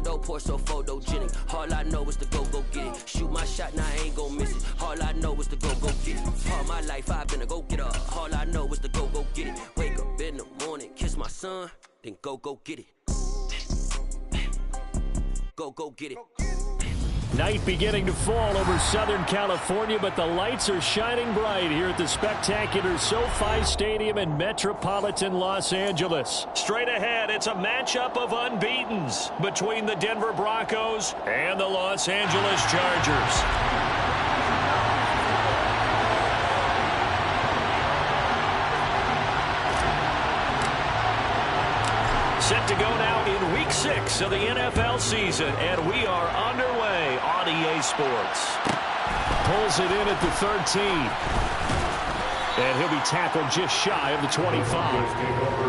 photo, pour so photogenic. All I know is to go get it. Shoot my shot, now I ain't gon' miss it. All I know is to go get it. All my life I've been a go-getter. All I know is to go get it. Wake up in the morning, kiss my son, then go get it. Go get it. Night beginning to fall over Southern California, but the lights are shining bright here at the spectacular SoFi Stadium in metropolitan Los Angeles. Straight ahead, it's a matchup of unbeatens between the Denver Broncos and the Los Angeles Chargers. Set to go now in Week 6 of the NFL season, and we are underway on EA Sports. Pulls it in at the 13. And he'll be tackled just shy of the 25.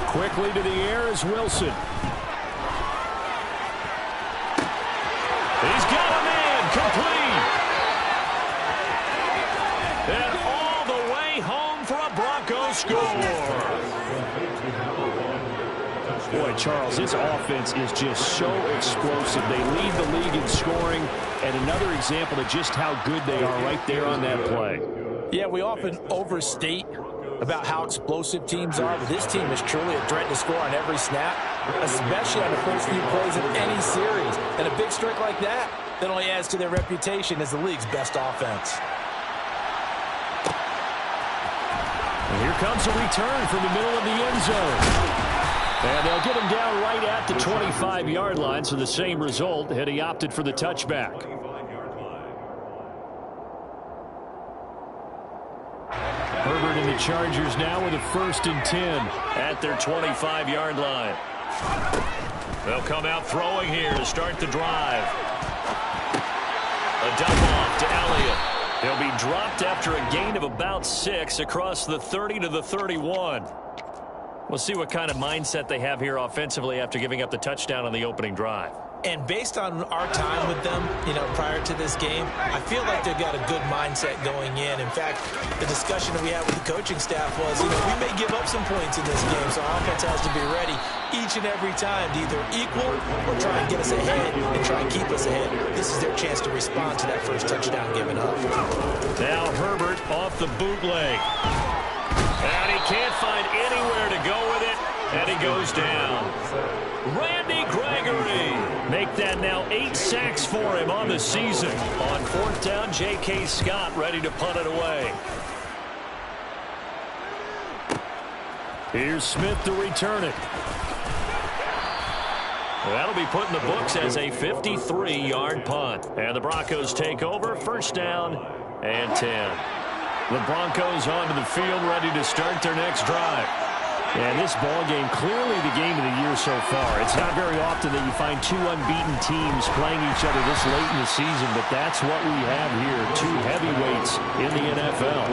Quickly to the air is Wilson. He's got a man complete. And all the way home for a Broncos score. Boy, Charles, this offense is just so explosive. They lead the league in scoring, and another example of just how good they are right there on that play. Yeah, we often overstate about how explosive teams are, but this team is truly a threat to score on every snap, especially on the first few plays of any series. And a big streak like that only adds to their reputation as the league's best offense. And here comes a return from the middle of the end zone. And they'll get him down right at the 25-yard line, so the same result had he opted for the touchback. Herbert and the Chargers now with a 1st and 10 at their 25-yard line. They'll come out throwing here to start the drive. A dump off to Elliott. He'll be dropped after a gain of about 6 across the 30 to the 31. We'll see what kind of mindset they have here offensively after giving up the touchdown on the opening drive. And based on our time with them, prior to this game, I feel like they've got a good mindset going in. In fact, the discussion that we had with the coaching staff was, we may give up some points in this game, so our offense has to be ready each and every time to either equal or try and get us ahead and try and keep us ahead. This is their chance to respond to that first touchdown given up. Now Herbert off the bootleg. And he can't find anywhere to go with it, and he goes down. Randy Gregory. Make that now 8 sacks for him on the season. On 4th down, J.K. Scott ready to punt it away. Here's Smith to return it. That'll be put in the books as a 53-yard punt. And the Broncos take over, 1st down and 10. The Broncos onto the field ready to start their next drive. And this ball game, clearly the game of the year so far. It's not very often that you find 2 unbeaten teams playing each other this late in the season, but that's what we have here, 2 heavyweights in the NFL.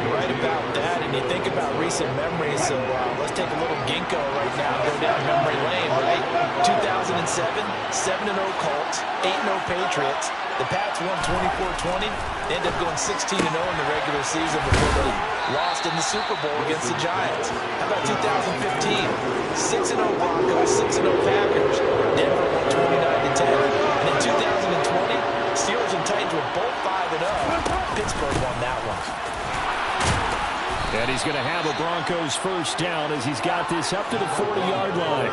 Right about that, and you think about recent memories, so let's take a little ginkgo right now, go down memory lane, right? 2007, 7-0 Colts, 8-0 Patriots. The Pats won 24-20. They ended up going 16-0 in the regular season before they lost in the Super Bowl against the Giants. How about 2015? 6-0 Broncos, 6-0 Packers. Denver won 29-10. And in 2020, Steelers and Titans were both 5-0. Pittsburgh won that one. And he's going to have a Broncos 1st down as he's got this up to the 40-yard line.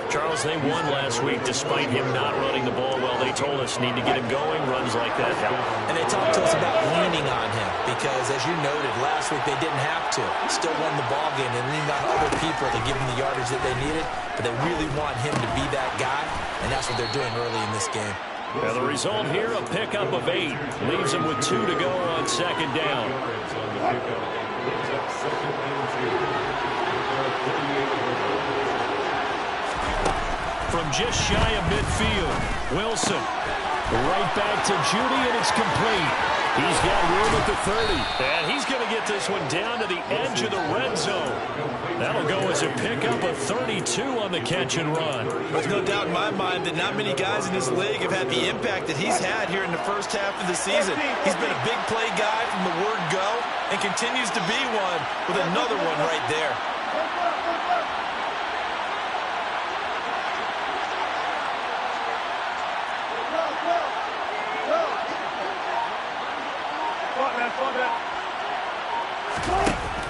Charles, they won last week despite him not running the ball well. They told us need to get him going. Runs like that help. And they talked to us about leaning on him because, as you noted, last week they didn't have to. Still won the ball game. They leaned on other people to give them the yardage that they needed, but they really want him to be that guy, and that's what they're doing early in this game. And the result here, a pickup of 8. Leaves him with 2 to go on second down. From just shy of midfield, Wilson. Right back to Judy, and it's complete. He's got room at the 30. And he's going to get this one down to the edge of the red zone. That'll go as a pickup of 32 on the catch and run. There's no doubt in my mind that not many guys in this league have had the impact that he's had here in the first half of the season. He's been a big play guy from the word go and continues to be one with another one right there.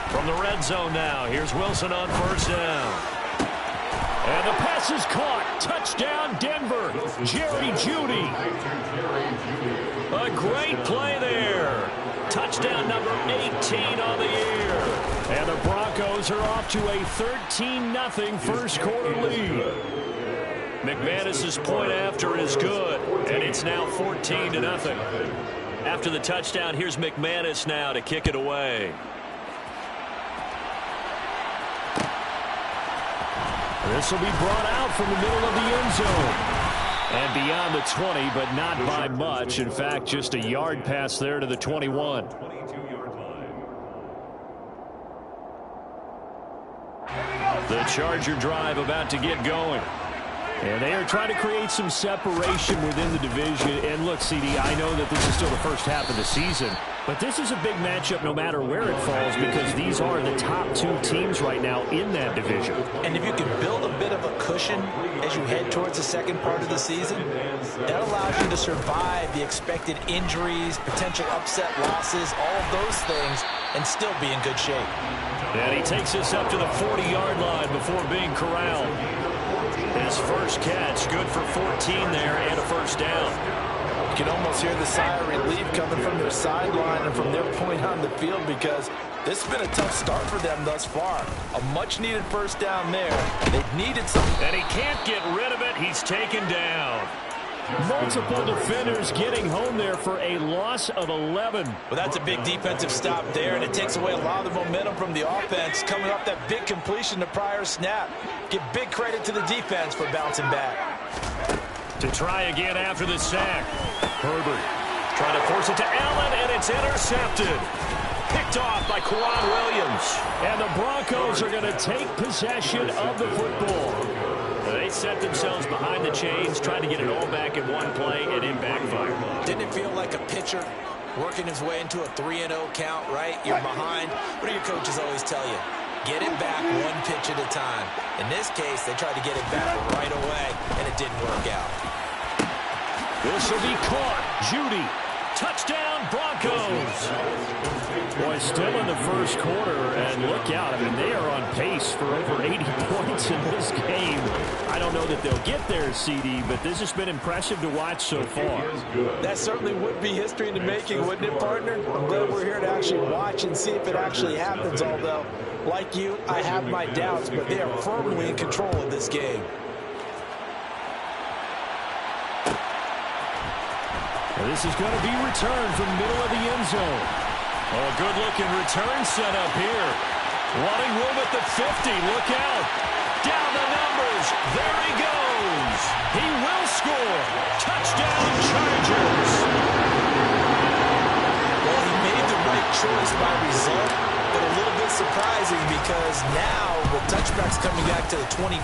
From the red zone now, here's Wilson on first down. And the pass is caught. Touchdown, Denver. Jerry Jeudy. A great play there. Touchdown number 18 on the year. And the Broncos are off to a 13-0 first quarter lead. McManus's point after is good, and it's now 14-0. After the touchdown, here's McManus now to kick it away. This will be brought out from the middle of the end zone. And beyond the 20, but not by much. In fact, just a yard pass there to the 21. The Charger drive about to get going. And they are trying to create some separation within the division. And look, CD, I know that this is still the first half of the season, but this is a big matchup no matter where it falls because these are the top 2 teams right now in that division. And if you can build a bit of a cushion as you head towards the second part of the season, that allows you to survive the expected injuries, potential upset losses, all of those things, and still be in good shape. And he takes us up to the 40-yard line before being corralled. His first catch, good for 14 there and a first down. You can almost hear the sigh of relief coming from their sideline and from their point on the field because this has been a tough start for them thus far. A much-needed first down there. They've needed some. And he can't get rid of it. He's taken down. Multiple defenders getting home there for a loss of 11. Well, that's a big defensive stop there, and it takes away a lot of the momentum from the offense coming off that big completion the prior snap. Give big credit to the defense for bouncing back. To try again after the sack. Herbert trying to force it to Allen, and it's intercepted. Picked off by Kwan Williams. And the Broncos are going to take possession of the football. They set themselves behind the chains, trying to get it all back in one play, and it backfired. Didn't it feel like a pitcher working his way into a 3-0 count, right? You're behind. What do your coaches always tell you? Get it back one pitch at a time. In this case, they tried to get it back right away, and it didn't work out. This will be caught. Jeudy. Touchdown, Broncos. Boy, still in the first quarter, and look out. I mean, they are on pace for over 80 points in this game. I don't know that they'll get there, CD, but this has been impressive to watch so far. That certainly would be history in the making, wouldn't it, partner? I'm glad we're here to actually watch and see if it actually happens, although, like you, I have my doubts, but they are firmly in control of this game. This is going to be returned from the middle of the end zone. Oh, a good-looking return set up here. Running room at the 50. Look out. Down the numbers. There he goes. He will score. Touchdown, Chargers. Well, he made the right choice by result, but a little bit surprising because now with touchbacks coming back to the 25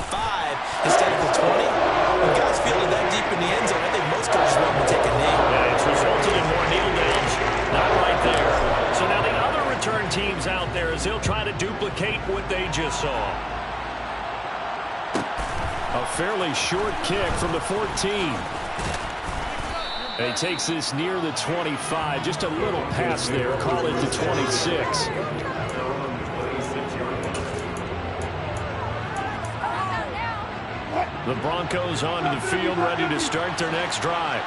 instead of the 20, when guys feel it that deep in the end zone, I think most coaches want to take a knee. Yeah, it's resulted in more kneel downs. Not right there. So now the other return teams out there as they'll try to duplicate what they just saw. A fairly short kick from the 14. And he takes this near the 25. Just a little pass there. Call it the 26. The Broncos onto the field, ready to start their next drive.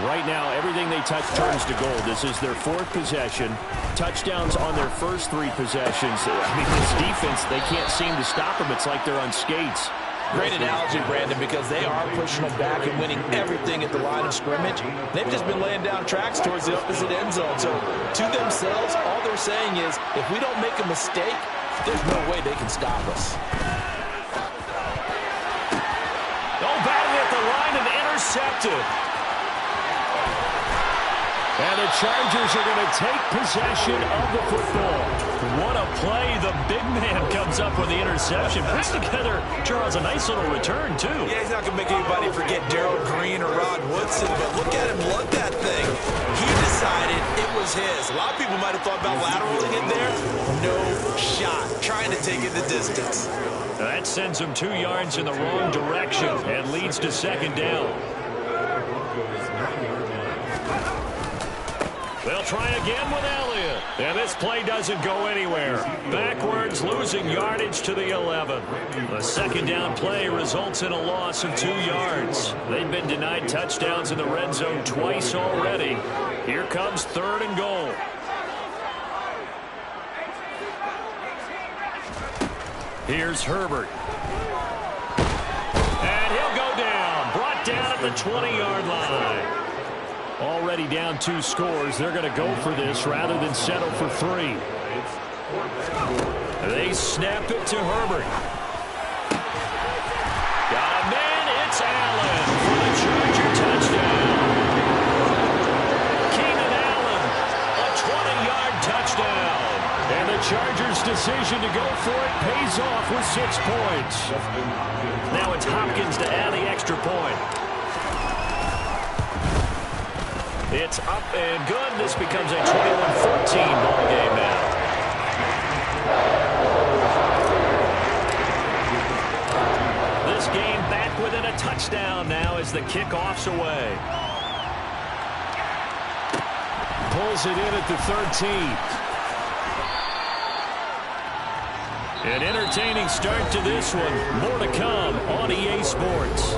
Right now, everything they touch turns to gold. This is their 4th possession. Touchdowns on their first 3 possessions. I mean, this defense, they can't seem to stop them. It's like they're on skates. Great analogy, Brandon, because they are pushing them back and winning everything at the line of scrimmage. They've just been laying down tracks towards the opposite end zone. So, to themselves, all they're saying is, if we don't make a mistake, there's no way they can stop us. Oh, batting at the line and intercepted. And the Chargers are going to take possession of the football. What a play. The big man comes up with the interception. Puts together, Charles, a nice little return, too. Yeah, he's not going to make anybody forget Darrell Green or Rod Woodson, but look at him lug that thing. He decided it was his. A lot of people might have thought about lateraling it there. No shot. Trying to take it the distance. That sends him 2 yards in the wrong direction and leads to 2nd down. They'll try again with Elliott. And this play doesn't go anywhere. Backwards, losing yardage to the 11. The 2nd down play results in a loss of 2 yards. They've been denied touchdowns in the red zone twice already. Here comes 3rd and goal. Here's Herbert. And he'll go down. Brought down at the 20-yard line. Already down 2 scores. They're going to go for this rather than settle for 3. They snap it to Herbert. Got a man. It's Allen for the Charger touchdown. Keenan Allen, a 20-yard touchdown. And the Chargers' decision to go for it pays off with 6 points. Now it's Hopkins to add the extra point. It's up and good. This becomes a 21-14 ball game now. This game back within a touchdown now as the kickoff's away. Pulls it in at the 13. An entertaining start to this one. More to come on EA Sports.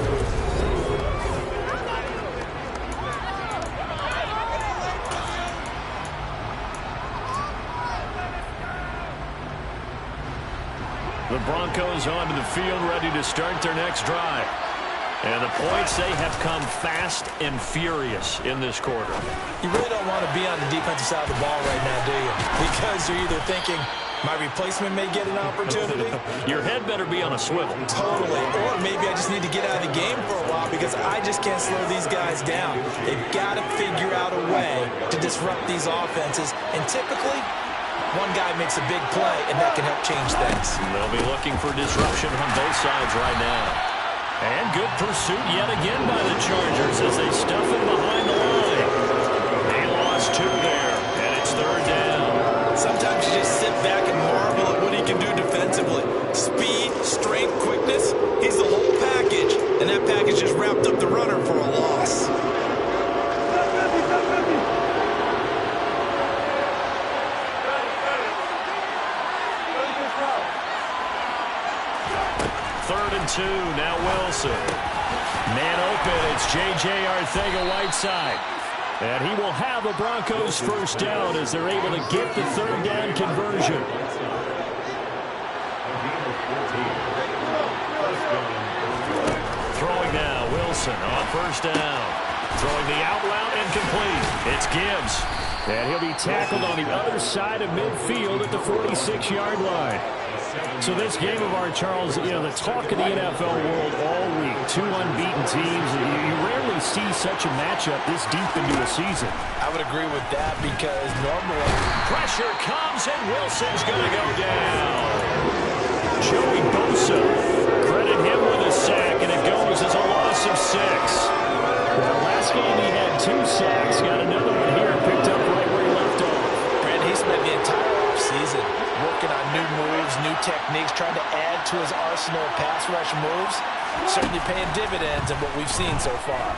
The Broncos onto the field, ready to start their next drive. And the points, they have come fast and furious in this quarter. You really don't want to be on the defensive side of the ball right now, do you? Because you're either thinking, my replacement may get an opportunity. Your head better be on a swivel. Totally. Or maybe I just need to get out of the game for a while because I just can't slow these guys down. They've got to figure out a way to disrupt these offenses. And typically, one guy makes a big play, and that can help change things. They'll be looking for disruption on both sides right now. And good pursuit yet again by the Chargers as they stuff him behind the line. They lost 2 there, and it's 3rd down. Sometimes you just sit back and marvel at what he can do defensively. Speed, strength, quickness, he's the whole package. And that package just wrapped up the runner for a loss. Third and 2, now Wilson. Man open, it's J.J. Arcega-Whiteside. And he will have the Broncos first down as they're able to get the 3rd down conversion. Throwing now, Wilson on first down. Throwing the out route and complete. It's Gibbs. And he'll be tackled on the other side of midfield at the 46-yard line. So this game of ours, Charles, you know, the talk of the NFL world all week. 2 unbeaten teams. You rarely see such a matchup this deep into a season. I would agree with that because normally pressure comes and Wilson's going to go down. Joey Bosa, credit him with a sack, and it goes as a loss of 6. Well, last game he had 2 sacks. Got another one here, picked up right where he left off. Brandon, he spent the entire offseason working on new moves, new techniques, trying to add to his arsenal of pass rush moves. Certainly paying dividends in what we've seen so far.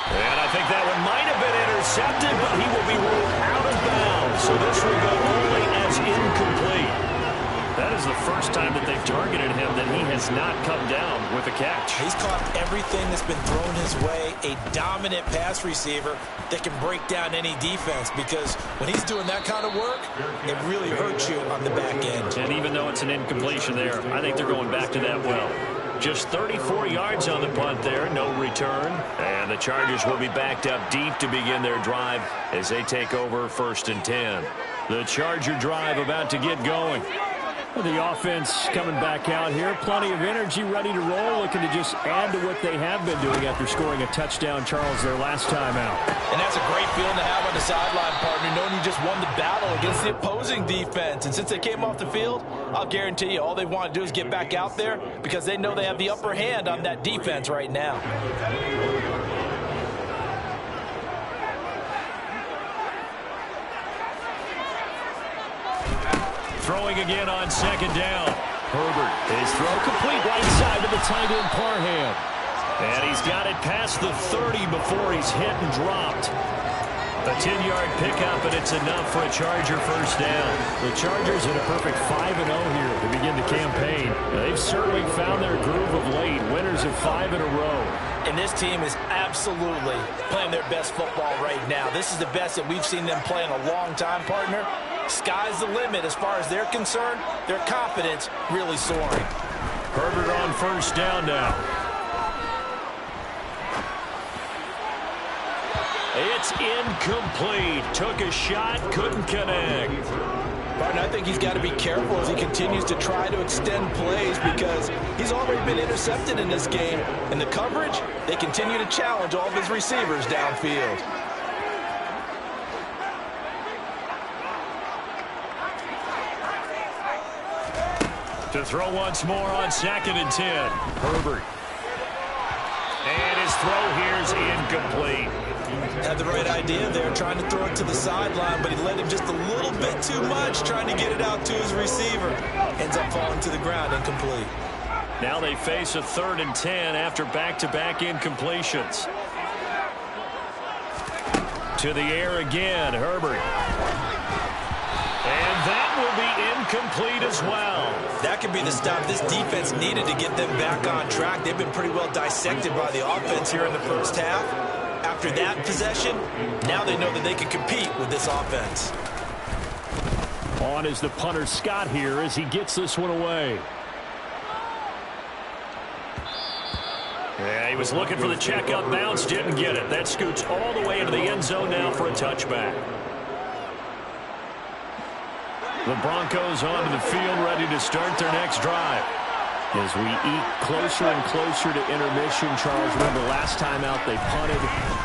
And I think that one might have been intercepted, but he will be ruled out of bounds. So this will go only as incomplete. That is the first time that they've targeted him that he has not come down with a catch. He's caught everything that's been thrown his way. A dominant pass receiver that can break down any defense, because when he's doing that kind of work, it really hurts you on the back end. And even though it's an incompletion there, I think they're going back to that well. Just 34 yards on the punt there, no return. And the Chargers will be backed up deep to begin their drive as they take over 1st and 10. The Charger drive about to get going. The offense coming back out here. Plenty of energy, ready to roll, looking to just add to what they have been doing after scoring a touchdown, Charles, their last time out. And that's a great feeling to have on the sideline, partner, knowing you just won the battle against the opposing defense. And since they came off the field, I'll guarantee you all they want to do is get back out there, because they know they have the upper hand on that defense right now. Throwing again on 2nd down. Herbert, his throw complete right side to the tight end Parham. And he's got it past the 30 before he's hit and dropped. A 10-yard pickup, and it's enough for a Charger 1st down. The Chargers in a perfect 5-0 here to begin the campaign. They've certainly found their groove of late, winners of 5 in a row. And this team is absolutely playing their best football right now. This is the best that we've seen them play in a long time, partner. Sky's the limit as far as they're concerned. Their confidence really soaring. Herbert on 1st down now. It's incomplete. Took a shot, couldn't connect. Partner, I think he's got to be careful as he continues to try to extend plays, because he's already been intercepted in this game. And the coverage, they continue to challenge all of his receivers downfield. To throw once more on 2nd and 10. Herbert. And his throw here's incomplete. Had the right idea there, trying to throw it to the sideline, but he led him just a little bit too much, trying to get it out to his receiver. Ends up falling to the ground, incomplete. Now they face a 3rd and 10 after back-to-back incompletions. To the air again, Herbert. And that will be incomplete as well. That could be the stop this defense needed to get them back on track. They've been pretty well dissected by the offense here in the 1st half. After that possession, now they know that they can compete with this offense. On is the punter Scott here as he gets this one away. Yeah, he was looking for the check-up bounce, didn't get it. That scoots all the way into the end zone now for a touchback. The Broncos onto the field, ready to start their next drive. As we eke closer and closer to intermission, Charles, remember last time out they punted.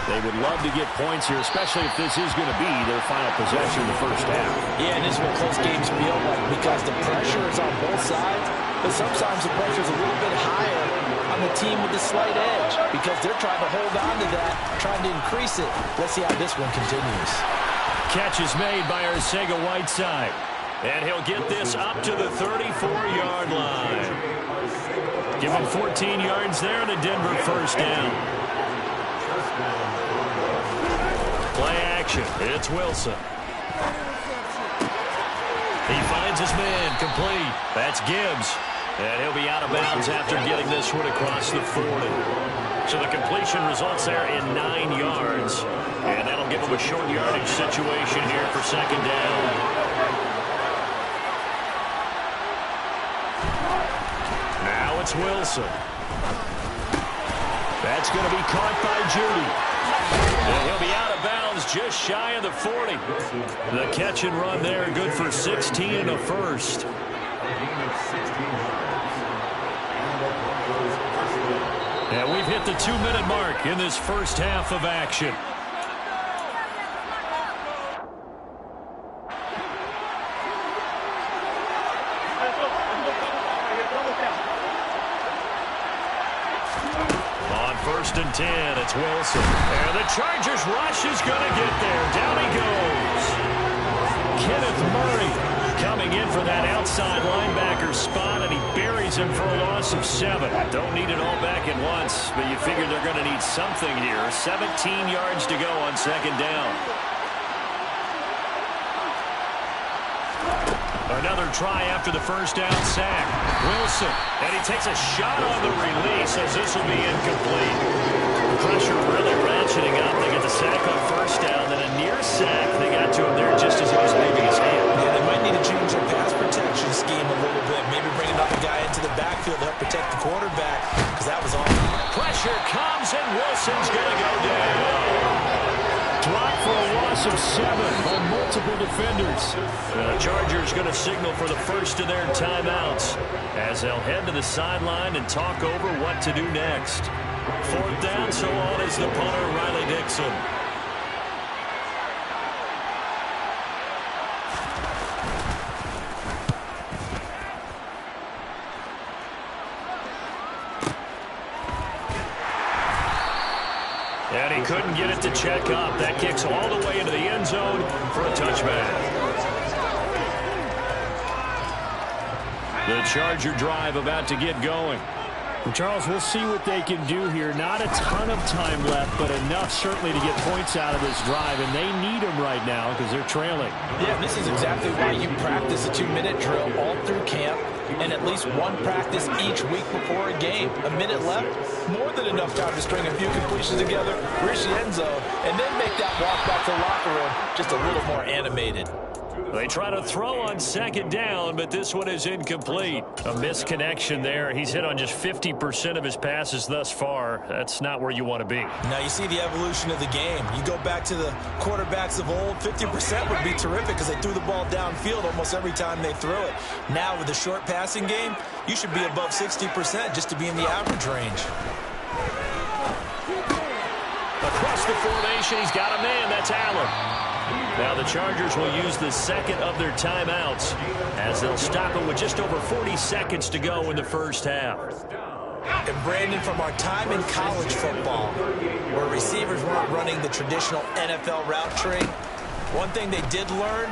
They would love to get points here, especially if this is going to be their final possession in the 1st half. Yeah, and this is what close games feel like, because the pressure is on both sides, but sometimes the pressure is a little bit higher on the team with the slight edge, because they're trying to hold on to that, trying to increase it. Let's see how this one continues. Catch is made by Arcega-Whiteside. And he'll get this up to the 34-yard line. Give him 14 yards there and a Denver 1st down. Play action. It's Wilson. He finds his man complete. That's Gibbs. And he'll be out of bounds after getting this one across the 40. So the completion results there in 9 yards. And that'll give him a short yardage situation here for 2nd down. Now it's Wilson. That's going to be caught by Judy. And he'll be out of bounds just shy of the 40. The catch and run there, good for 16 and a 1st. And we've hit the 2-minute mark in this 1st half of action. On 1st and 10, it's Wilson. And the Chargers rush is going to get there. Down he goes. Kenneth Murray coming in for that outside linebacker spot, and he buries him for a loss of 7. Don't need it all back at once, but you figure they're going to need something here. 17 yards to go on 2nd down. Another try after the first down sack. Wilson, and he takes a shot on the release as this will be incomplete. The pressure really ratcheting up. They get the sack on first down, then a near sack. They got to him there just as he was leaving his hand. Yeah, they might need to change their pass protection scheme a little bit. Maybe bring another guy into the backfield to help protect the quarterback, because that was awful. Pressure comes, and Wilson's going to go down. Drop for a loss of 7 by multiple defenders. The Chargers going to signal for the first of their timeouts as they'll head to the sideline and talk over what to do next. 4th down, so on is the punter, Riley Dixon. And he couldn't get it to check up. That kicks all the way into the end zone for a touchback. The Charger drive about to get going. And Charles, we'll see what they can do here. Not a ton of time left, but enough certainly to get points out of this drive, and they need them right now because they're trailing. Yeah, this is exactly why you practice a 2-minute drill all through camp and at least one practice each week before a game. A minute left, more than enough time to string a few completions together, reach the end zone, and then make that walk back to the locker room just a little more animated. They try to throw on 2nd down, but this one is incomplete. A misconnection there. He's hit on just 50% of his passes thus far. That's not where you want to be. Now you see the evolution of the game. You go back to the quarterbacks of old, 50% would be terrific because they threw the ball downfield almost every time they threw it. Now with the short passing game, you should be above 60% just to be in the average range. Across the formation, he's got a man. That's Allen. Now the Chargers will use the second of their timeouts as they'll stop it with just over 40 seconds to go in the first half. And Brandon, from our time in college football, where receivers weren't running the traditional NFL route tree, one thing they did learn,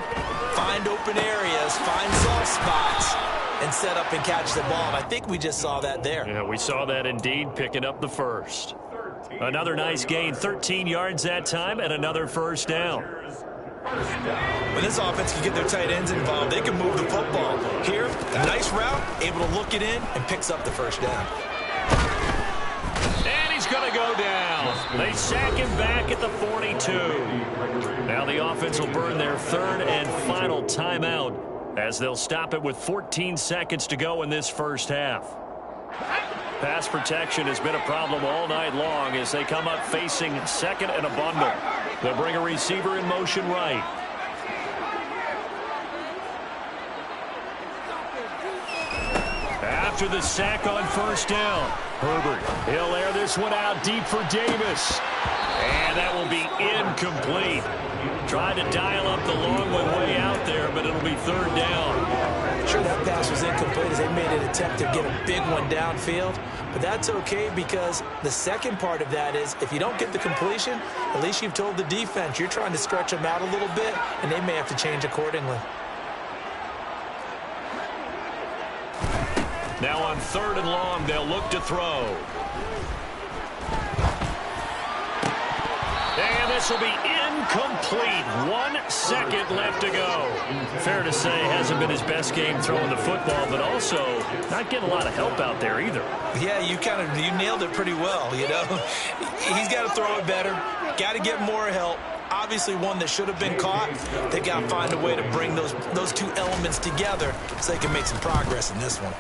find open areas, find soft spots, and set up and catch the ball. And I think we just saw that there. Yeah, we saw that indeed, picking up the first. Another nice gain, 13 yards that time, and another first down. When this offense can get their tight ends involved, they can move the football. Here, a nice route, able to look it in, and picks up the first down. And he's going to go down. They sack him back at the 42. Now the offense will burn their 3rd and final timeout as they'll stop it with 14 seconds to go in this first half. Pass protection has been a problem all night long as they come up facing 2nd and a bundle. They'll bring a receiver in motion right. After the sack on first down, Herbert, he'll air this one out deep for Davis. And that will be incomplete. Tried to dial up the long one way out there, but it'll be 3rd down. Sure, that pass was incomplete as they made an attempt to get a big one downfield. But that's okay because the second part of that is if you don't get the completion, at least you've told the defense you're trying to stretch them out a little bit, and they may have to change accordingly. Now on 3rd and long, they'll look to throw. And this will be incomplete. 1 second left to go. Fair to say, hasn't been his best game throwing the football, but also not getting a lot of help out there either. Yeah, you nailed it pretty well, you know. He's got to throw it better. Got to get more help. Obviously one that should have been caught. They got to find a way to bring those two elements together so they can make some progress in this one.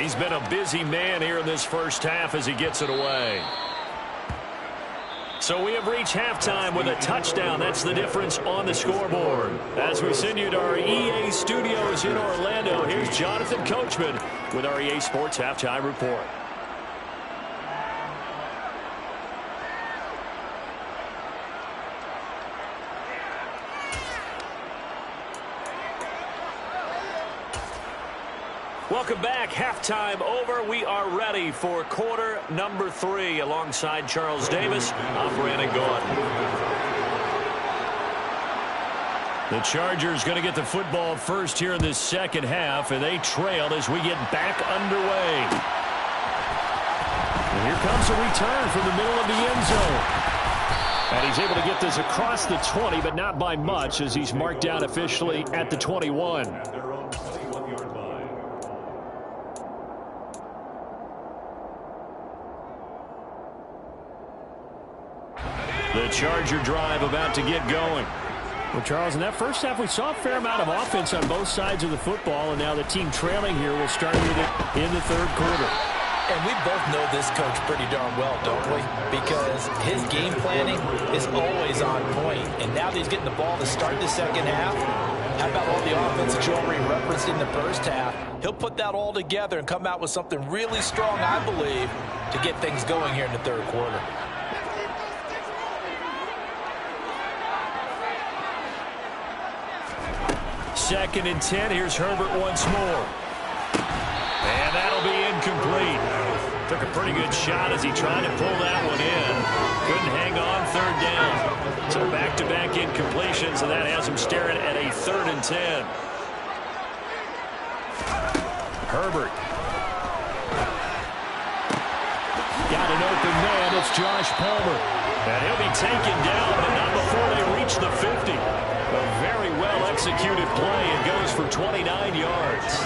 He's been a busy man here in this first half as he gets it away. So we have reached halftime with a touchdown. That's the difference on the scoreboard. As we send you to our EA studios in Orlando, here's Jonathan Coachman with our EA Sports Halftime Report. Welcome back. Halftime over. We are ready for quarter number 3 alongside Charles Davis. I'm Brandon Gordon. The Chargers going to get the football first here in this second half, and they trail as we get back underway. And here comes a return from the middle of the end zone. And he's able to get this across the 20, but not by much, as he's marked down officially at the 21. The Charger drive about to get going. Well, Charles, in that first half, we saw a fair amount of offense on both sides of the football, and now the team trailing here will start with it in the third quarter. And we both know this coach pretty darn well, don't we? Because his game planning is always on point. And now that he's getting the ball to start the second half, how about all the offense that you already referenced in the first half? He'll put that all together and come out with something really strong, I believe, to get things going here in the third quarter. Second and 10. Here's Herbert once more. And that'll be incomplete. Took a pretty good shot as he tried to pull that one in. Couldn't hang on third down. So back-to-back incompletions, and that has him staring at a 3rd and 10. Herbert. Got an open man. It's Josh Palmer. And he'll be taken down, but not before they reach the 50. A very well-executed play. It goes for 29 yards.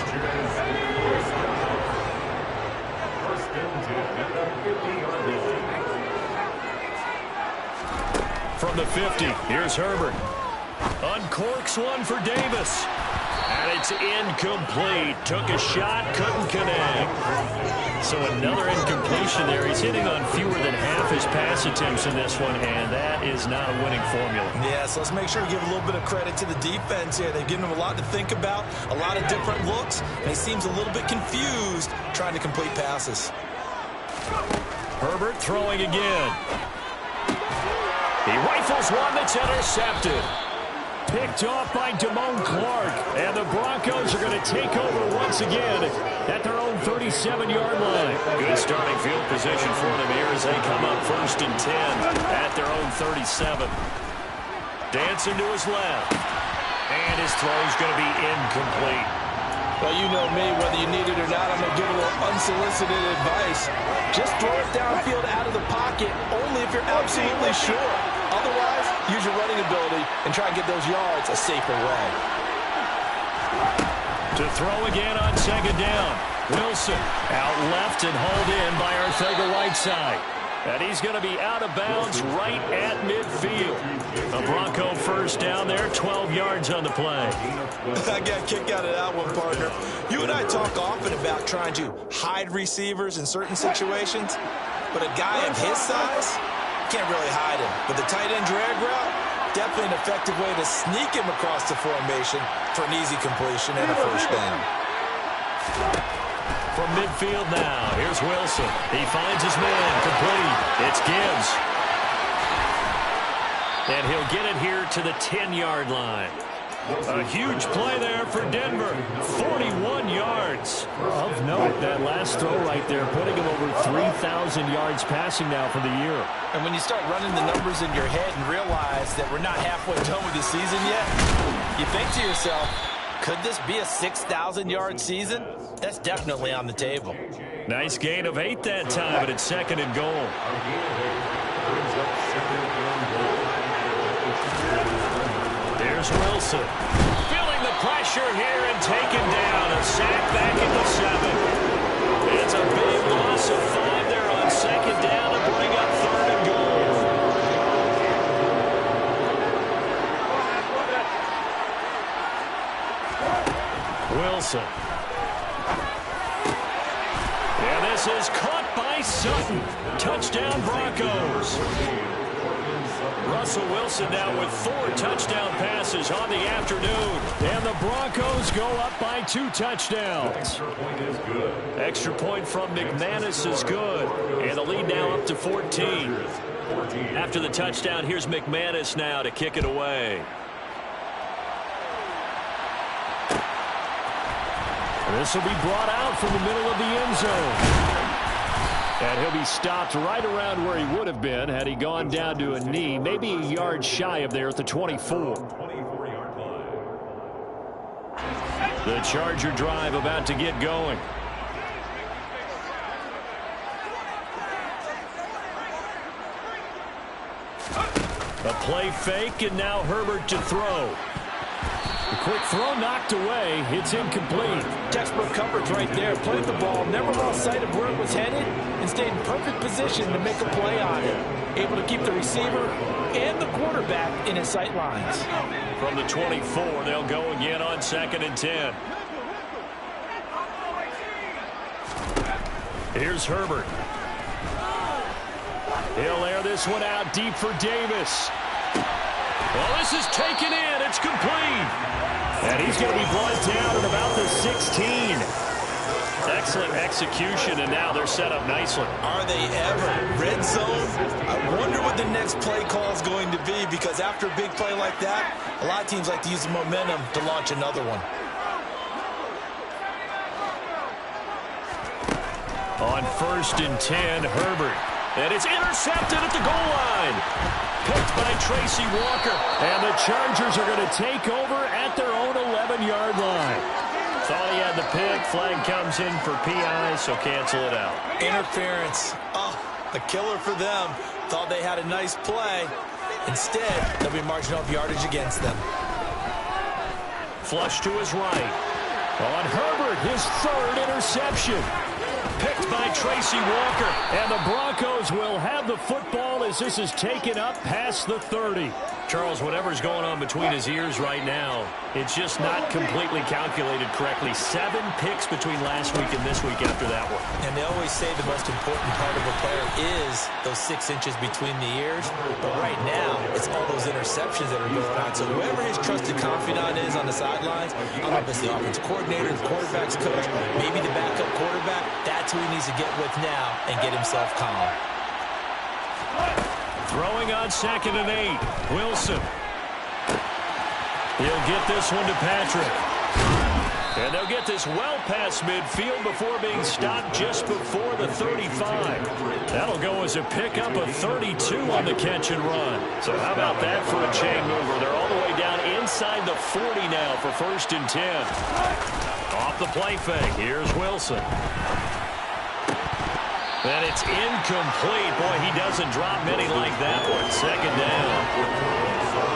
From the 50, here's Herbert. Uncorks one for Davis. And it's incomplete. Took a shot, couldn't connect. So another incompletion there. He's hitting on fewer than half his pass attempts in this one, and that is not a winning formula. Yeah, so let's make sure to give a little bit of credit to the defense here. They've given him a lot to think about, a lot of different looks, and he seems a little bit confused trying to complete passes. Herbert throwing again. He rifles one that's intercepted. Picked off by Damone Clark. And the Broncos are going to take over once again at their own 37-yard line. Good starting field position for them here as they come up 1st and 10 at their own 37. Dancing to his left. And his throw's going to be incomplete. Well, you know me, whether you need it or not, I'm going to give a little unsolicited advice. Just throw it downfield out of the pocket, only if you're absolutely sure. Otherwise, use your running ability and try and get those yards a safer way. To throw again on 2nd down. Wilson out left and hauled in by Arcega-Whiteside. And he's going to be out of bounds right at midfield. A Bronco 1st down there, 12 yards on the play. I got a kick out of that one, partner. You and I talk often about trying to hide receivers in certain situations, but a guy of his size can't really hide him. But the tight end drag route, definitely an effective way to sneak him across the formation for an easy completion and a 1st down. From midfield now, here's Wilson. He finds his man, complete. It's Gibbs. And he'll get it here to the 10-yard line. A huge play there for Denver. 41 yards. Of note, that last throw right there, putting him over 3,000 yards passing now for the year. And when you start running the numbers in your head and realize that we're not halfway done with the season yet, you think to yourself, could this be a 6,000-yard season? That's definitely on the table. Nice gain of 8 that time, but it's 2nd and goal. There's Wilson. Feeling the pressure here and taken down. A sack back at the 7. It's a big loss of 5 there on 2nd down to bring up 3rd and goal. Wilson. And this is caught by Sutton. Touchdown Broncos. Russell Wilson now with 4 touchdown passes on the afternoon. And the Broncos go up by 2 touchdowns. Extra point from McManus is good. And the lead now up to 14. After the touchdown, here's McManus now to kick it away. This will be brought out from the middle of the end zone. And he'll be stopped right around where he would have been had he gone down to a knee, maybe a yard shy of there at the 24. The Charger drive about to get going. A play fake, and now Herbert to throw. The quick throw knocked away. It's incomplete. Textbook coverage right there. Played the ball, never lost sight of where it was headed, and stayed in perfect position to make a play on it. Able to keep the receiver and the quarterback in his sight lines. From the 24, they'll go again on 2nd and 10. Here's Herbert. He'll air this one out deep for Davis. Well, this is taken in. It's complete. And he's going to be brought down at about the 16. Excellent execution, and now they're set up nicely. Are they ever? Red zone? I wonder what the next play call is going to be, because after a big play like that, a lot of teams like to use the momentum to launch another one. On 1st and 10, Herbert. And it's intercepted at the goal line. Picked by Tracy Walker. And the Chargers are going to take over at their own 11-yard line. Thought he had the pick. Flag comes in for PI, so cancel it out. Interference. Oh, a killer for them. Thought they had a nice play. Instead, they'll be marching off yardage against them. Flush to his right. On Herbert, his 3rd interception. Picked by Tracy Walker. And the Broncos will have the football as this is taken up past the 30. Charles, whatever's going on between his ears right now, it's just not completely calculated correctly. 7 picks between last week and this week after that one. And they always say the most important part of a player is those 6 inches between the ears. But right now, it's all those interceptions that are going on. So whoever his trusted confidant is on the sidelines, I don't know if it's the offense coordinator, the quarterback's coach, maybe the backup quarterback, that's who he needs to get with now and get himself calm. Throwing on 2nd and 8. Wilson. He'll get this one to Patrick. And they'll get this well past midfield before being stopped just before the 35. That'll go as a pickup of 32 on the catch and run. So how about that for a chain mover? They're all the way down inside the 40 now for 1st and 10. Off the play fake. Here's Wilson. And it's incomplete. Boy, he doesn't drop many like that one. 2nd down.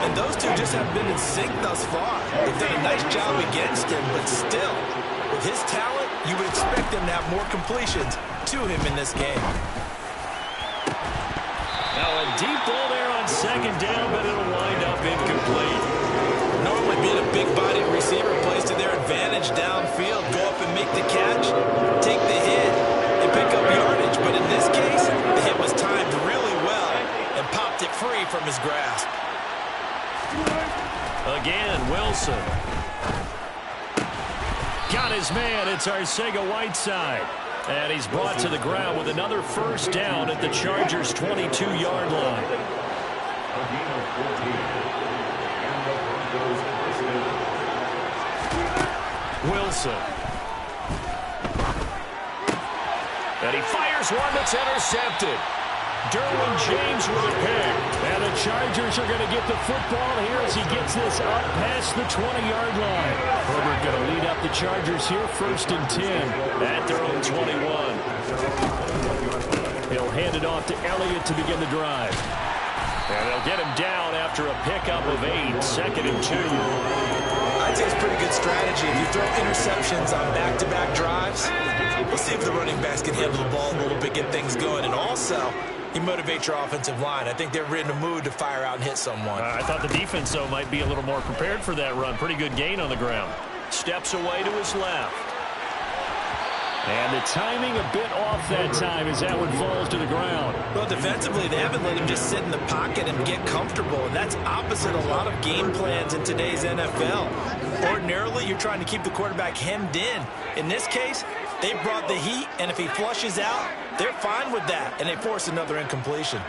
And those two just haven't been in sync thus far. They've done a nice job against him, but still, with his talent, you would expect him to have more completions to him in this game. Now a deep ball there on 2nd down, but it'll wind up incomplete. Normally being a big-bodied receiver plays to their advantage downfield. Go up and make the catch, take the hit, and pick up yardage. But in this case, the hit was timed really well and popped it free from his grasp. Again, Wilson. Got his man. It's Arcega-Whiteside. And he's brought to the ground with another 1st down at the Chargers' 22-yard line. Wilson. And he fires one that's intercepted. Derwin James with a pick. And the Chargers are going to get the football here as he gets this up past the 20-yard line. Herbert going to lead up the Chargers here, 1st and 10 at their own 21. He'll hand it off to Elliott to begin the drive. And they'll get him down after a pickup of 8, 2nd and 2. I'd say it's pretty good strategy. If you throw interceptions on back-to-back drives, we'll see if the running backs can handle the ball a little bit, get things going. And also, you motivate your offensive line. I think they're in the mood to fire out and hit someone. I thought the defense, though, might be a little more prepared for that run. Pretty good gain on the ground. Steps away to his left. And the timing a bit off that time as that one falls to the ground. Well, defensively, they haven't let him just sit in the pocket and get comfortable. And that's opposite a lot of game plans in today's NFL. Ordinarily, you're trying to keep the quarterback hemmed in. In this case, they brought the heat, and if he flushes out, they're fine with that, and they force another incompletion.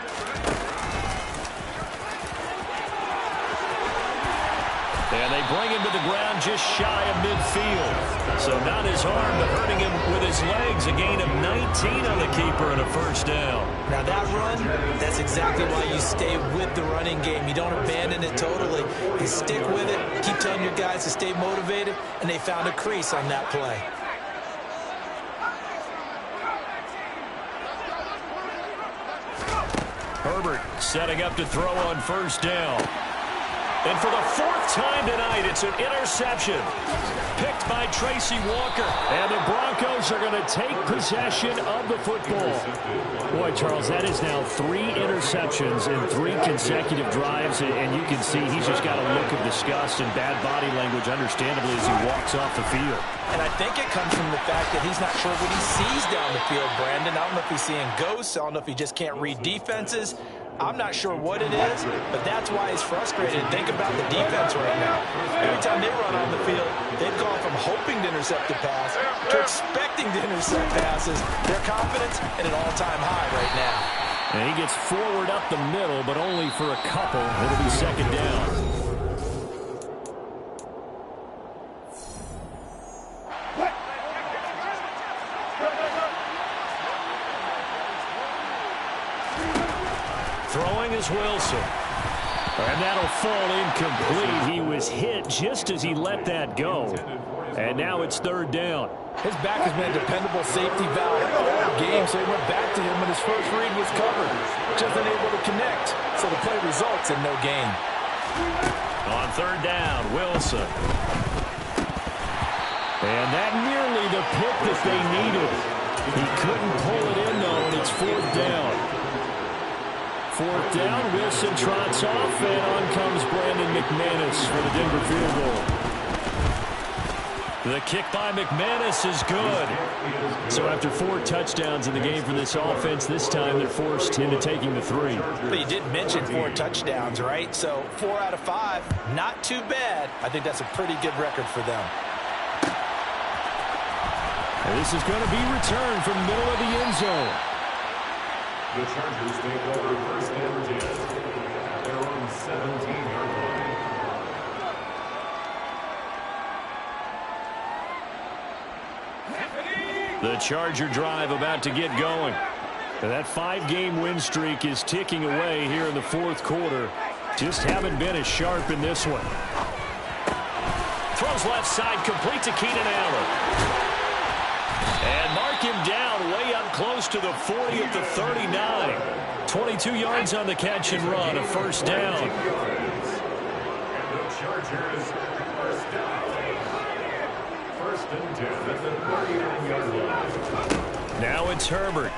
And they bring him to the ground just shy of midfield. So not his arm, but hurting him with his legs. A gain of 19 on the keeper and a 1st down. Now that run, that's exactly why you stay with the running game. You don't abandon it totally. You stick with it, keep telling your guys to stay motivated, and they found a crease on that play. Herbert setting up to throw on first down. And for the fourth time tonight, it's an interception. Picked by Tracy Walker. And the Broncos are going to take possession of the football. Boy, Charles, that is now 3 interceptions in 3 consecutive drives. And you can see he's just got a look of disgust and bad body language, understandably, as he walks off the field. And I think it comes from the fact that he's not sure what he sees down the field, Brandon. I don't know if he's seeing ghosts. I don't know if he just can't read defenses. I'm not sure what it is, but that's why he's frustrated. Think about the defense right now. Every time they run on the field, they've gone from hoping to intercept a pass to expecting to intercept passes. Their confidence at an all-time high right now. And he gets forward up the middle, but only for a couple. It'll be second down. Throwing is Wilson. And that'll fall incomplete. He was hit just as he let that go. And now it's third down. His back has been a dependable safety valve all game, so he went back to him when his first read was covered. Just unable to connect, so the play results in no gain. On third down, Wilson. And that nearly the pick that they needed. He couldn't pull it in, though, and it's fourth down. Fourth down, Wilson trots off, and on comes Brandon McManus for the Denver field goal. The kick by McManus is good. So after 4 touchdowns in the game for this offense, this time they're forced into taking the 3. But you did mention 4 touchdowns, right? So 4 out of 5, not too bad. I think that's a pretty good record for them. And this is going to be returned from the middle of the end zone. The Chargers take over first and 10 at their own 17-yard line. The Charger drive about to get going. And that 5-game win streak is ticking away here in the fourth quarter. Just haven't been as sharp in this one. Throws left side, complete to Keenan Allen. And mark him down way up close to the 40 at the 39. 22 yards on the catch and run, a first down. And the Chargers first down. First and 10 at the 39-yard line. Now it's Herbert.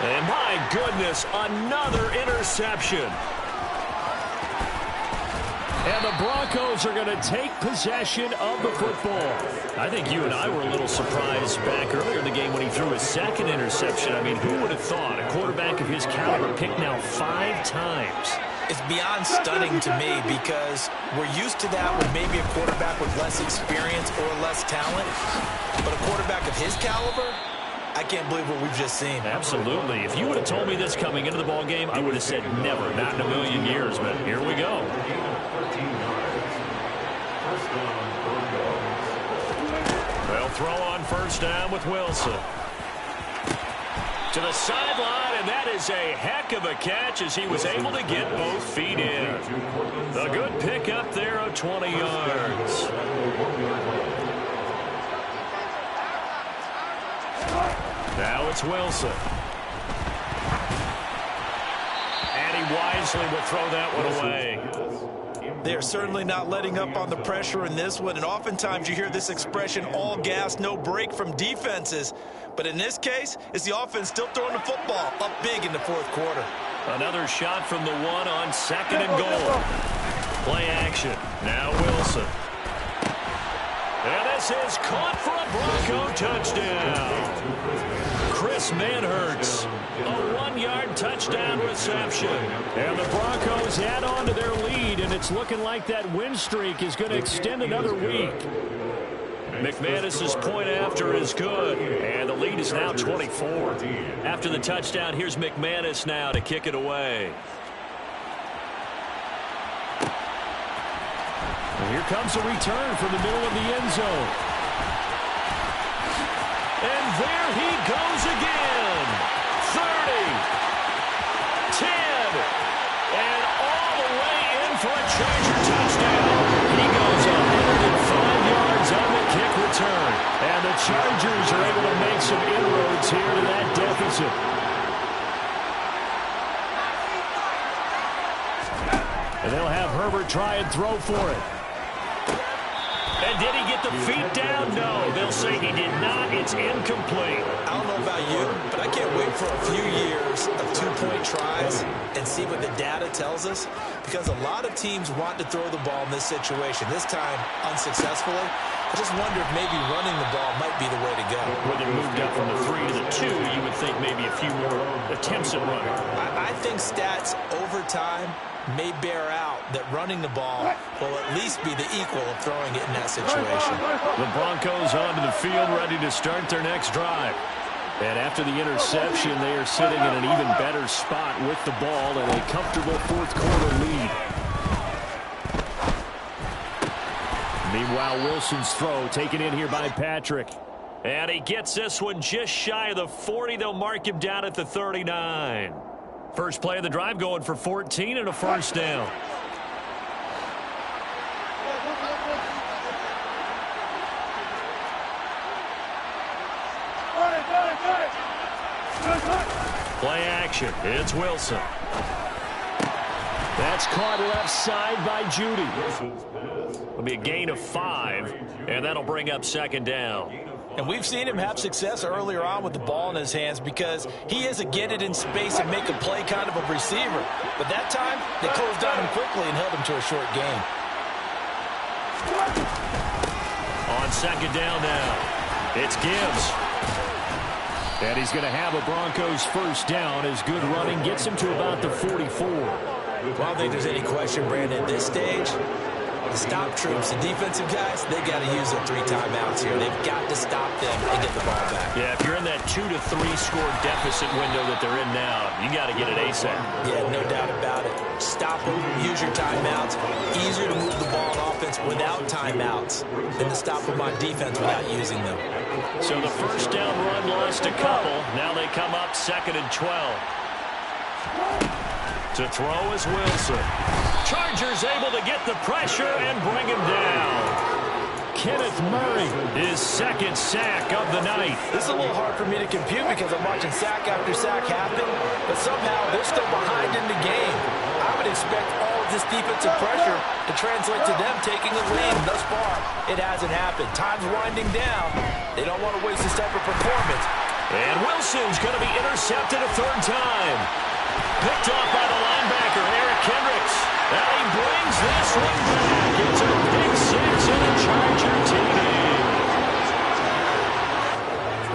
And my goodness, another interception. And the Broncos are going to take possession of the football. I think you and I were a little surprised back earlier in the game when he threw his second interception. I mean, who would have thought a quarterback of his caliber picked now 5 times? It's beyond stunning to me because we're used to that with maybe a quarterback with less experience or less talent. But a quarterback of his caliber, I can't believe what we've just seen. Absolutely. If you would have told me this coming into the ball game, I would have said never, not in a million years. But here we go. They'll throw on first down with Wilson. To the sideline, and that is a heck of a catch as he was able to get both feet in. A good pickup there of 20 yards. Now it's Wilson. And he wisely will throw that one away. They're certainly not letting up on the pressure in this one, and oftentimes you hear this expression, all gas, no break from defenses. But in this case, it's the offense still throwing the football up big in the fourth quarter. Another shot from the 1 on second and goal. Play action. Now Wilson. And this is caught for a Bronco touchdown. Chris Manhertz, a 1-yard touchdown reception. And the Broncos add on to their lead, and it's looking like that win streak is going to extend another week. McManus's point after is good, and the lead is now 24. After the touchdown, here's McManus now to kick it away. And here comes a return from the middle of the end zone. And there he goes again. 30, 10, and all the way in for a Charger touchdown. He goes 105 yards on the kick return. And the Chargers are able to make some inroads here to that deficit. And they'll have Herbert try and throw for it. And did he get the feet down? No, they'll say he did not. It's incomplete. I don't know about you, but I can't wait for a few years of two-point tries and see what the data tells us, because a lot of teams want to throw the ball in this situation, this time unsuccessfully. I just wonder if maybe running the ball might be the way to go. When they moved up from the 3 to the 2, you would think maybe a few more attempts at running. I think stats over time may bear out that running the ball will at least be the equal of throwing it in that situation. The Broncos onto the field, ready to start their next drive. And after the interception, they are sitting in an even better spot with the ball and a comfortable fourth-quarter lead. Meanwhile, Wilson's throw taken in here by Patrick. And he gets this one just shy of the 40. They'll mark him down at the 39. First play of the drive going for 14 and a first down. Play action. It's Wilson. That's caught left side by Judy. It'll be a gain of 5, and that'll bring up second down. And we've seen him have success earlier on with the ball in his hands because he is a get it in space and make a play kind of a receiver. But that time, they closed on him quickly and held him to a short gain. On second down now, it's Gibbs. And he's going to have a Broncos first down as good running gets him to about the 44. Well, I don't think there's any question, Brandon, at this stage, the stop troops, the defensive guys, they got to use their 3 timeouts here. They've got to stop them and get the ball back. Yeah, if you're in that 2 to 3 score deficit window that they're in now, you got to get it ASAP. Yeah, no doubt about it. Stop them, use your timeouts. Easier to move the ball on offense without timeouts than to stop them on defense without using them. So the first down run lost a couple. Now they come up 2nd and 12. To throw is Wilson. Chargers able to get the pressure and bring him down. Kenneth Murray, his second sack of the night. This is a little hard for me to compute because I'm watching sack after sack happen, but somehow they're still behind in the game. I would expect all of this defensive pressure to translate to them taking a lead. Thus far, it hasn't happened. Time's winding down. They don't want to waste this type of performance. And Wilson's going to be intercepted a 3rd time. Picked off by the linebacker, Eric Kendricks. And he brings this one back. It's a pick 6 and a Charger TD.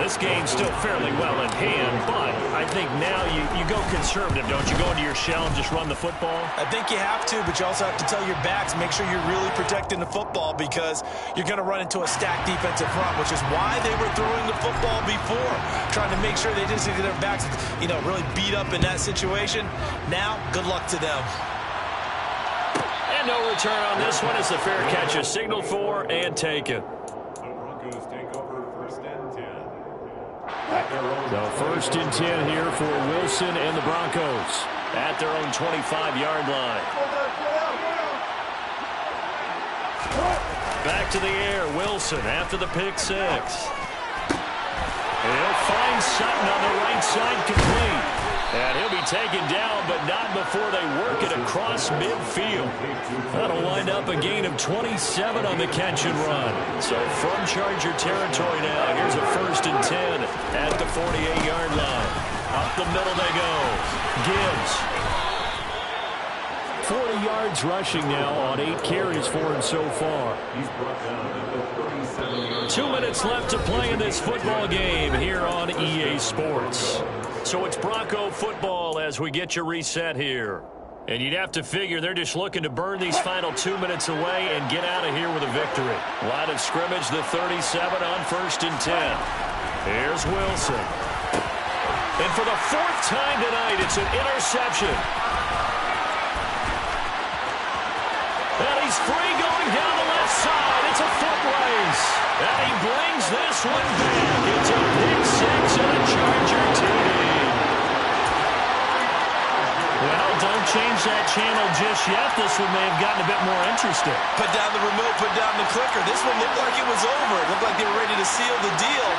This game's still fairly well in hand, but I think now you go conservative, don't you? Go into your shell and just run the football? I think you have to, but you also have to tell your backs, make sure you're really protecting the football because you're going to run into a stacked defensive front, which is why they were throwing the football before, trying to make sure they just get their backs, really beat up in that situation. Now, good luck to them. And no return on this one. It's a fair catch, a signal for and taken. So 1st and 10 here for Wilson and the Broncos at their own 25-yard line. Back to the air, Wilson after the pick 6. He'll find Sutton on the right side complete. And he'll be taken down, but not before they work it across midfield. That'll wind up a gain of 27 on the catch and run. So from Charger territory now, here's a 1st and 10 at the 48-yard line. Up the middle they go. Gibbs. 40 yards rushing now on 8 carries for him so far. 2 minutes left to play in this football game here on EA Sports. So it's Bronco football as we get you reset here. And you'd have to figure they're just looking to burn these final 2 minutes away and get out of here with a victory. Line of scrimmage, the 37 on 1st and 10. Here's Wilson. And for the 4th time tonight, it's an interception. And he's free going down the left side. It's a foot race. And he brings this one back. It's a pick 6 and a Charger TD. Well, don't change that channel just yet. This one may have gotten a bit more interesting. Put down the remote, put down the clicker. This one looked like it was over. It looked like they were ready to seal the deal.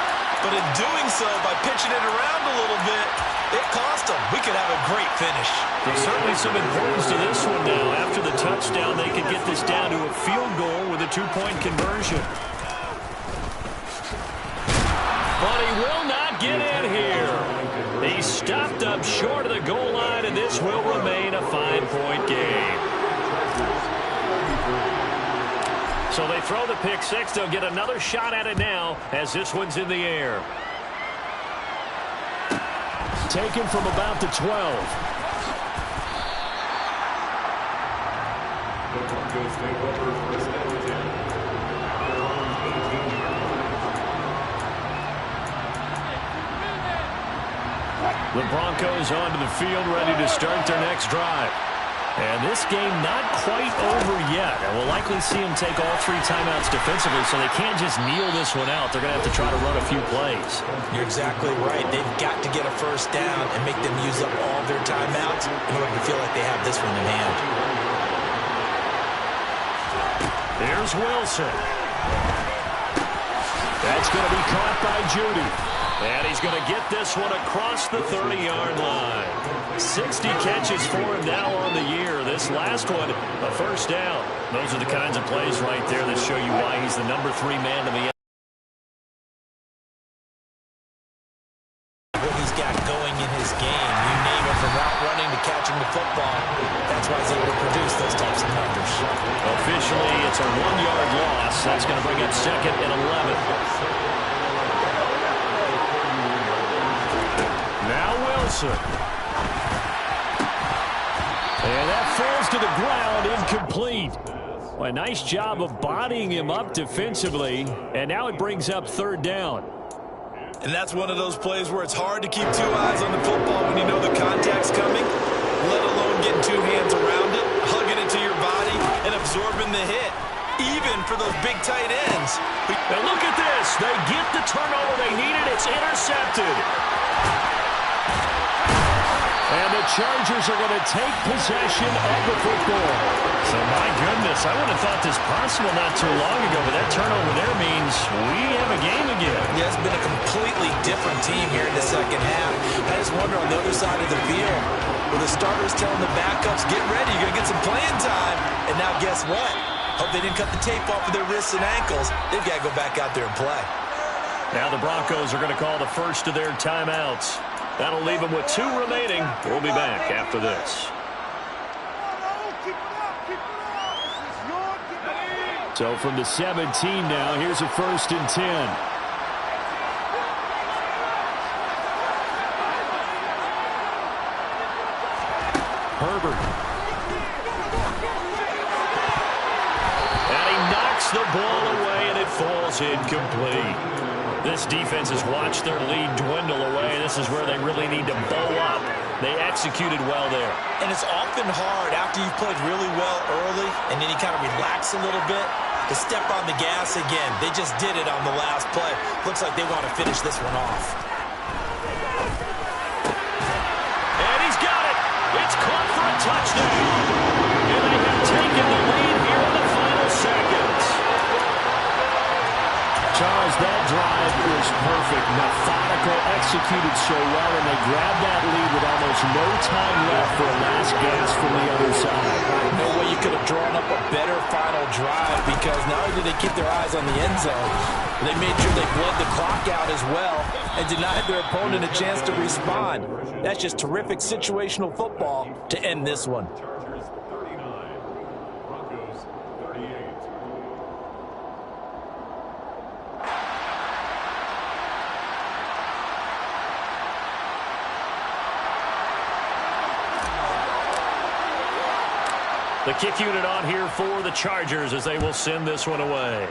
But in doing so, by pitching it around a little bit, it cost them. We could have a great finish. There's certainly some importance to this one now. After the touchdown, they could get this down to a field goal with a two-point conversion. But he will not get in here. He's stopped up short of the goal line, and this will remain a 5-point game. So they throw the pick six. They'll get another shot at it now as this one's in the air. Taken from about the 12. The Broncos take over first and 10. Around 18 yards. The Broncos onto the field, ready to start their next drive. And this game not quite over yet. And we'll likely see them take all three timeouts defensively, so they can't just kneel this one out. They're going to have to try to run a few plays. You're exactly right. They've got to get a first down and make them use up all their timeouts in order to feel like they have this one in hand. Here's Wilson. That's going to be caught by Judy. And he's going to get this one across the 30-yard line. 60 catches for him now on the year. This last one, a first down. Those are the kinds of plays right there that show you why he's the number 3 man in the NFL. What he's got going in his game, you name it, from route running to catching the football. That's why he's able to produce those types of numbers. Officially, it's a 1-yard loss. That's going to bring up 2nd and 11. Now Wilson. And that falls to the ground, incomplete. Well, a nice job of bodying him up defensively. And now it brings up 3rd down. And that's one of those plays where it's hard to keep 2 eyes on the football when you know the contact's coming, let alone getting 2 hands around it, hugging it to your body, and absorbing the hit, even for those big tight ends. And look at this. They get the turnover they needed. It's intercepted. And the Chargers are going to take possession of the football. So, my goodness, I wouldn't have thought this possible not too long ago, but that turnover there means we have a game again. Yeah, it's been a completely different team here in the second half. I just wonder on the other side of the field, where the starters telling the backups, get ready, you're going to get some playing time. And now guess what? Hope they didn't cut the tape off of their wrists and ankles. They've got to go back out there and play. Now the Broncos are going to call the first of their timeouts. That'll leave them with 2 remaining. We'll be back after this. So from the 17 now, here's a 1st and 10. Herbert. And he knocks the ball away, and it falls incomplete. This defense has watched their lead dwindle away. This is where they really need to bow up. They executed well there. And it's often hard after you've played really well early and then you kind of relax a little bit to step on the gas again. They just did it on the last play. Looks like they want to finish this one off. And he's got it. It's caught for a touchdown. And they have taken the lead here in the final seconds. Charles, that drive was perfect, methodical, executed so well, and they grabbed that lead with almost no time left for a last gasp from the other side. No way you could have drawn up a better final drive, because not only did they keep their eyes on the end zone, they made sure they bled the clock out as well and denied their opponent a chance to respond. That's just terrific situational football to end this one. Chargers 39, Broncos 38. The kick unit on here for the Chargers as they will send this one away.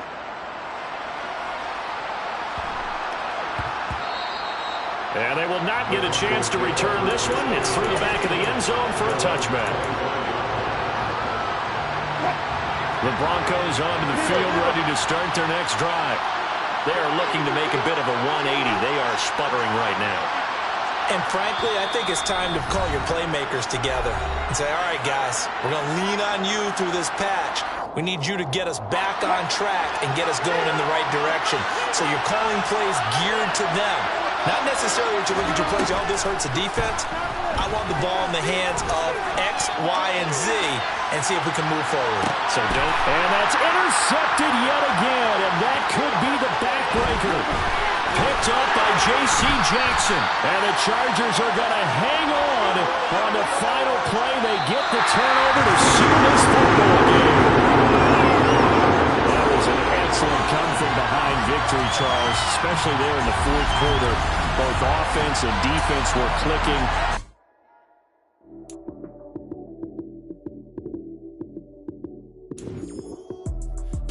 And they will not get a chance to return this one. It's through the back of the end zone for a touchback. The Broncos onto the field ready to start their next drive. They are looking to make a bit of a 180. They are sputtering right now. And frankly, I think it's time to call your playmakers together and say, all right, guys, we're going to lean on you through this patch. We need you to get us back on track and get us going in the right direction. So you're calling plays geared to them. Not necessarily that you look at your plays, oh, this hurts the defense. I want the ball in the hands of X, Y, and Z and see if we can move forward. So don't. And that's intercepted yet again, and that could be the backbreaker. Picked up by J.C. Jackson. And the Chargers are going to hang on the final play. They get the turnover to seal this football game. That was an excellent come-from-behind victory, Charles, especially there in the fourth quarter. Both offense and defense were clicking.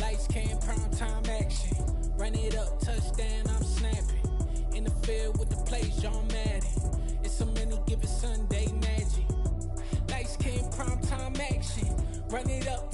Lights, cam, prime time action. Run it up, touchdown, I'm snapping. In the field with the plays, John Madden. It's so many given Sunday magic. Lights, cam, prime time action. Run it up,